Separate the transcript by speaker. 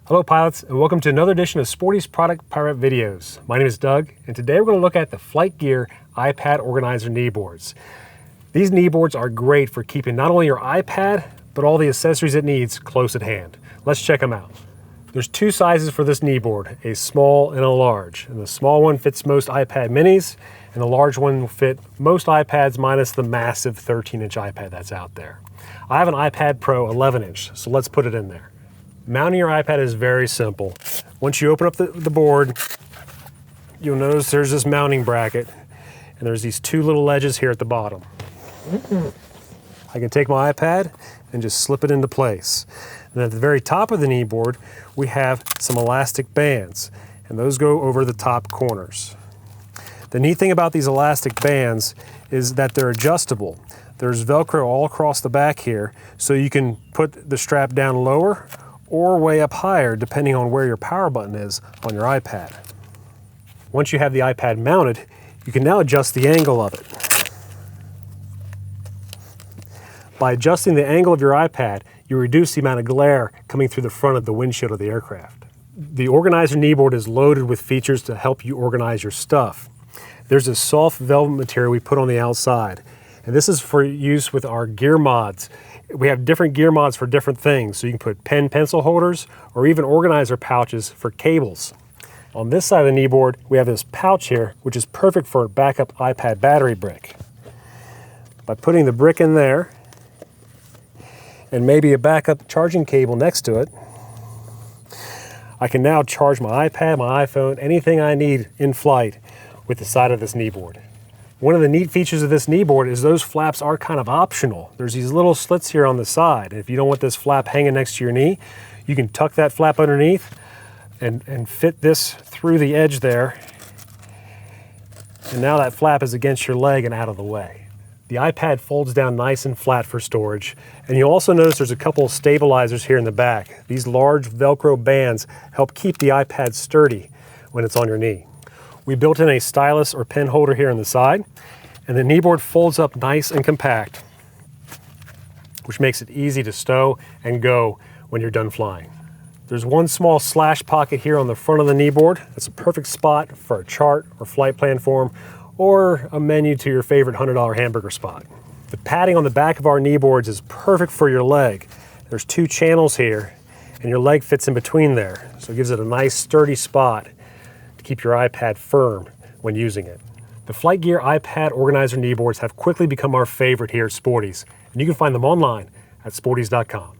Speaker 1: Hello pilots, and welcome to another edition of Sporty's Product Pirate Videos. My name is Doug, and today we're going to look at the Flight Gear iPad Organizer Kneeboards. These kneeboards are great for keeping not only your iPad, but all the accessories it needs close at hand. Let's check them out. There's two sizes for this kneeboard, a small and a large. And the small one fits most iPad minis, and the large one will fit most iPads minus the massive 13-inch iPad that's out there. I have an iPad Pro 11-inch, so let's put it in there. Mounting your iPad is very simple. Once you open up the board, you'll notice there's this mounting bracket, and there's these two little ledges here at the bottom. I can take my iPad and just slip it into place. And at the very top of the kneeboard, we have some elastic bands, and those go over the top corners. The neat thing about these elastic bands is that they're adjustable. There's Velcro all across the back here, so you can put the strap down lower or way up higher, depending on where your power button is on your iPad. Once you have the iPad mounted, you can now adjust the angle of it. By adjusting the angle of your iPad, you reduce the amount of glare coming through the front of the windshield of the aircraft. The Organizer Kneeboard is loaded with features to help you organize your stuff. There's a soft velvet material we put on the outside, and this is for use with our gear mods. We have different gear mods for different things, so you can put pen pencil holders or even organizer pouches for cables. On this side of the kneeboard, we have this pouch here, which is perfect for a backup iPad battery brick. By putting the brick in there, and maybe a backup charging cable next to it, I can now charge my iPad, my iPhone, anything I need in flight with the side of this kneeboard. One of the neat features of this kneeboard is those flaps are kind of optional. There's these little slits here on the side. If you don't want this flap hanging next to your knee, you can tuck that flap underneath and fit this through the edge there. And now that flap is against your leg and out of the way. The iPad folds down nice and flat for storage. And you'll also notice there's a couple of stabilizers here in the back. These large Velcro bands help keep the iPad sturdy when it's on your knee. We built in a stylus or pen holder here on the side, and the kneeboard folds up nice and compact, which makes it easy to stow and go when you're done flying. There's one small slash pocket here on the front of the kneeboard. That's a perfect spot for a chart or flight plan form, or a menu to your favorite $100 hamburger spot. The padding on the back of our kneeboards is perfect for your leg. There's two channels here, and your leg fits in between there, so it gives it a nice sturdy spot to keep your iPad firm when using it. The Flight Gear iPad Organizer Kneeboards have quickly become our favorite here at Sporty's, and you can find them online at sportys.com.